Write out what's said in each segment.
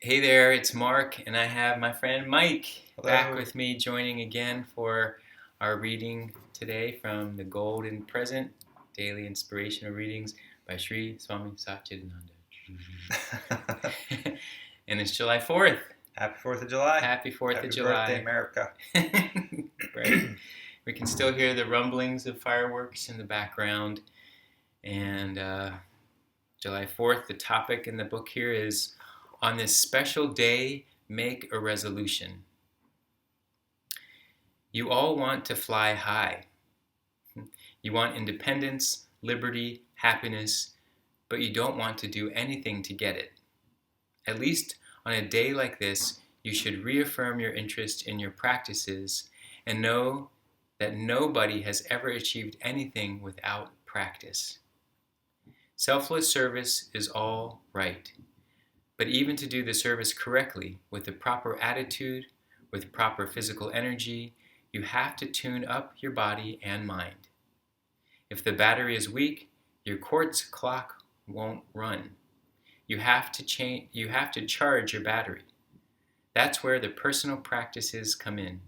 Hey there, it's Mark, and I have my friend Mike back Hello. with me, joining again for our reading today from the Golden Present Daily Inspirational Readings by Sri Swami Satchidananda. And it's July 4th. Happy 4th of July. Happy 4th of Happy birthday, July. America. Right. We can still hear the rumblings of fireworks in the background. And July 4th, the topic in the book here is on this special day, make a resolution. You all want to fly high. You want independence, liberty, happiness, but you don't want to do anything to get it. At least on a day like this, you should reaffirm your interest in your practices and know that nobody has ever achieved anything without practice. Selfless service is all right. But even to do the service correctly, with the proper attitude, with proper physical energy, you have to tune up your body and mind. If the battery is weak, your quartz clock won't run. You have to charge your battery. That's where the personal practices come in.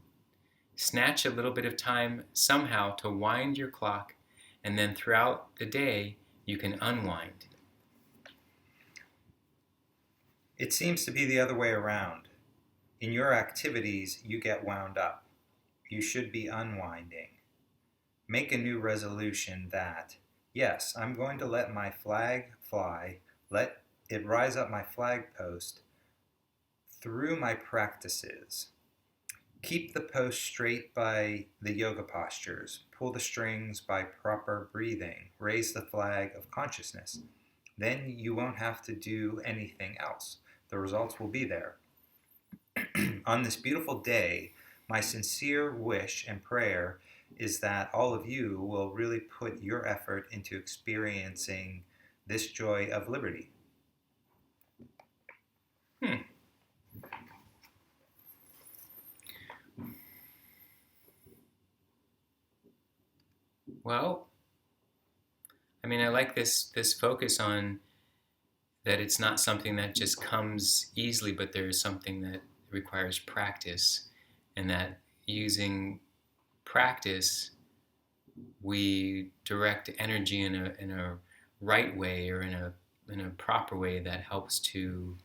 Snatch a little bit of time somehow to wind your clock, and then throughout the day you can unwind. It seems to be the other way around. In your activities, you get wound up. You should be unwinding. Make a new resolution that, yes, I'm going to let my flag fly, let it rise up my flag post through my practices. Keep the post straight by the yoga postures. Pull the strings by proper breathing. Raise the flag of consciousness. Then you won't have to do anything else. The results will be there. On this beautiful day, my sincere wish and prayer is that all of you will really put your effort into experiencing this joy of liberty. Hmm. Well, I like this focus on that it's not something that just comes easily, but there is something that requires practice, and that using practice, we direct energy in a right way, or in a proper way that helps to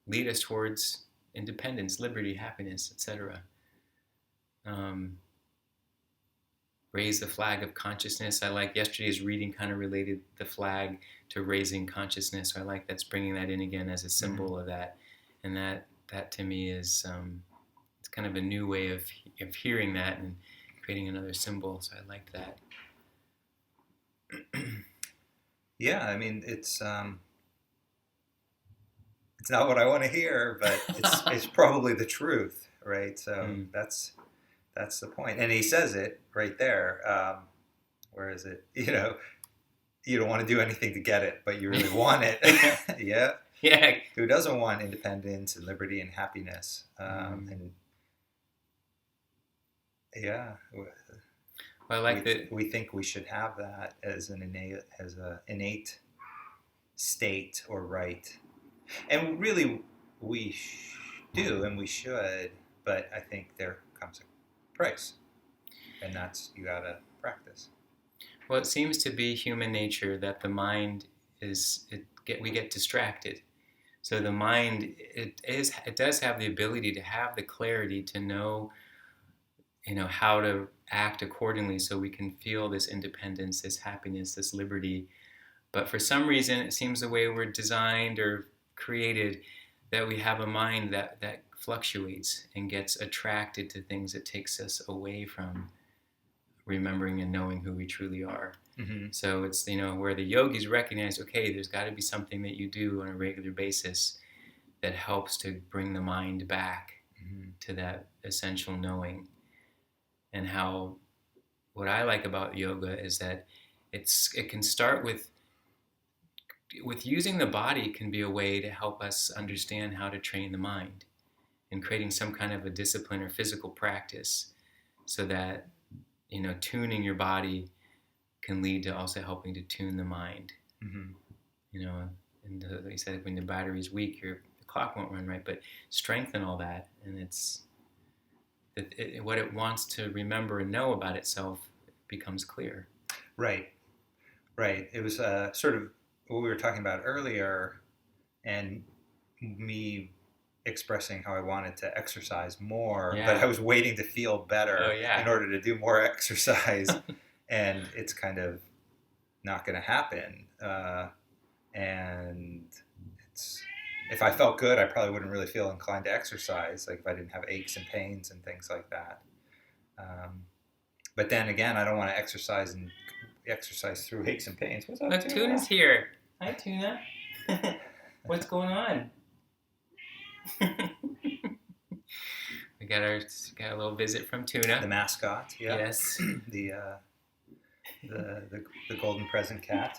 lead us towards independence, liberty, happiness, etc. Um, Raise the flag of consciousness. I like yesterday's reading kind of related the flag to raising consciousness. So I like that's bringing that in again as a symbol of that, and that to me is it's kind of a new way of hearing that and creating another symbol. So I like that. Yeah, I mean it's not what I want to hear, but it's probably the truth, right? So Mm. that's the point. And he says it right there. Where is it? You don't want to do anything to get it, but you really want it. Yeah. Yeah. Who doesn't want independence and liberty and happiness? Mm. And yeah, Well, I like that. we think we should have that as an innate state or right, and really do and we should. But I think there comes a price, and that's you gotta practice. Well, it seems to be human nature that the mind we get distracted. So the mind it does have the ability to have the clarity to know how to act accordingly, so we can feel this independence, this happiness, this liberty. But for some reason, it seems the way we're designed or created, that we have a mind that fluctuates and gets attracted to things that takes us away from remembering and knowing who we truly are. Mm-hmm. So it's where the yogis recognize, okay, there's got to be something that you do on a regular basis that helps to bring the mind back to that essential knowing. And how what I like about yoga is that it can start with using the body, can be a way to help us understand how to train the mind, and creating some kind of a discipline or physical practice, so that tuning your body can lead to also helping to tune the mind. Mm-hmm. And like you said, when the battery is weak, your clock won't run right, but strengthen all that, and what it wants to remember and know about itself becomes clear. Right. It was sort of what we were talking about earlier, and me expressing how I wanted to exercise more, but I was waiting to feel better in order to do more exercise, and it's kind of not going to happen. And if I felt good, I probably wouldn't really feel inclined to exercise, like if I didn't have aches and pains and things like that. But then again, I don't want to exercise through aches and pains. What's up, Look, Tuna's here. Hi, Tuna. What's going on? We got a little visit from Tuna, the mascot. Yeah. Yes. the golden present cat.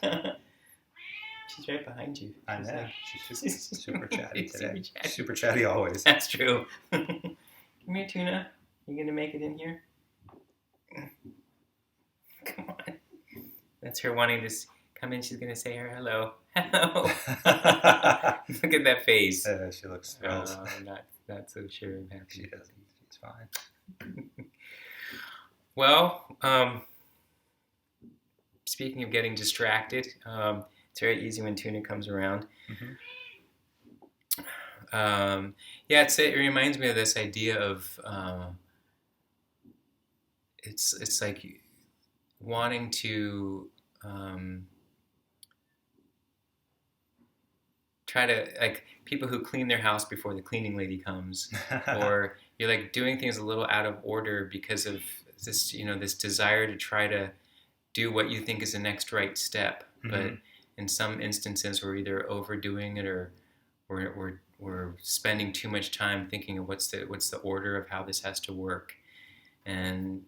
She's right behind you. I know. She's super chatty today. Super chatty. Super chatty always. That's true. Come here, Tuna. You gonna make it in here? Come on. That's her wanting to come in. She's gonna say her hello. Hello. Look at that face. She looks thrilled. Not so sure I'm happy. She doesn't. She's fine. Well, speaking of getting distracted, it's very easy when Tuna comes around. Mm-hmm. It reminds me of this idea of it's like wanting to try to, like, people who clean their house before the cleaning lady comes, or you're like doing things a little out of order because of this, this desire to try to do what you think is the next right step. Mm-hmm. But in some instances, we're either overdoing it, or we're spending too much time thinking of what's the order of how this has to work. And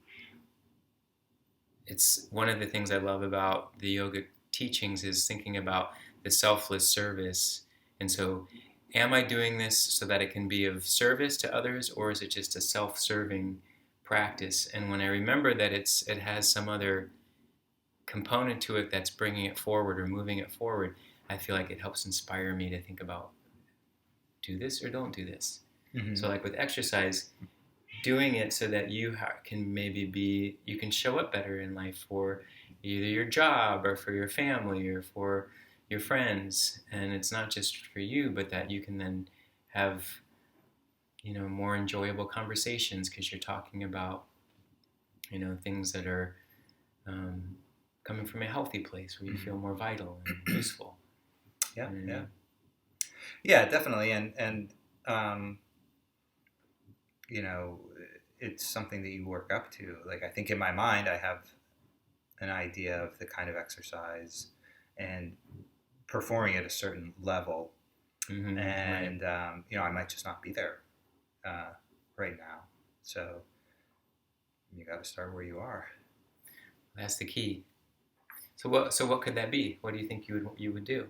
it's one of the things I love about the yoga teachings is thinking about the selfless service. And so, am I doing this so that it can be of service to others, or is it just a self-serving practice? And when I remember that it has some other component to it that's bringing it forward or moving it forward, I feel like it helps inspire me to think about, do this or don't do this. Mm-hmm. So like with exercise, doing it so that you can show up better in life for either your job or for your family or for your friends. And it's not just for you, but that you can then have, more enjoyable conversations because you're talking about, things that are coming from a healthy place where you feel more vital and useful. Yeah, definitely. And it's something that you work up to. Like, I think in my mind, I have an idea of the kind of exercise and performing at a certain level. Mm-hmm. And, I might just not be there right now. So you got to start where you are. That's the key. So what could that be? What do you think you would do?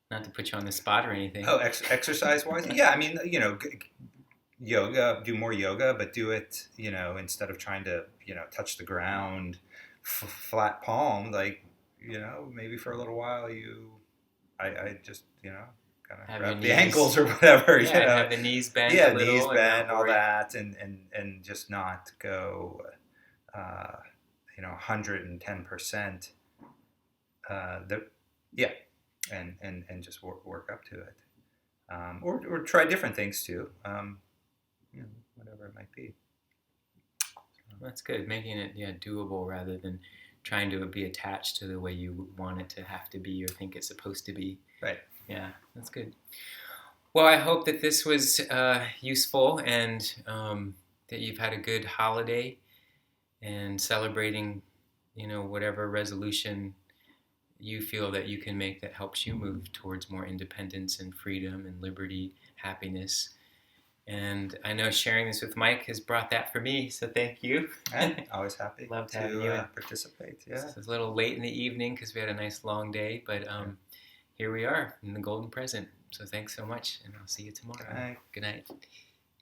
Not to put you on the spot or anything. Oh, exercise-wise? Yeah, I mean, yoga, do more yoga, but do it, instead of trying to, touch the ground, flat palm, like, maybe for a little while I just, kind of grab the ankles or whatever. Yeah, have the knees bent a little. Yeah, knees bent, all that, and just not go, 110%. And just work up to it, or try different things too, whatever it might be. That's good, making it doable rather than trying to be attached to the way you want it to have to be or think it's supposed to be. Right. Yeah, that's good. Well, I hope that this was useful and that you've had a good holiday and celebrating, whatever resolution you feel that you can make that helps you move towards more independence and freedom and liberty, happiness. And I know sharing this with Mike has brought that for me, so thank you. Always happy Love to have you participate. Yeah. It's a little late in the evening because we had a nice long day, but here we are in the golden present. So thanks so much, and I'll see you tomorrow. Good night. Good night.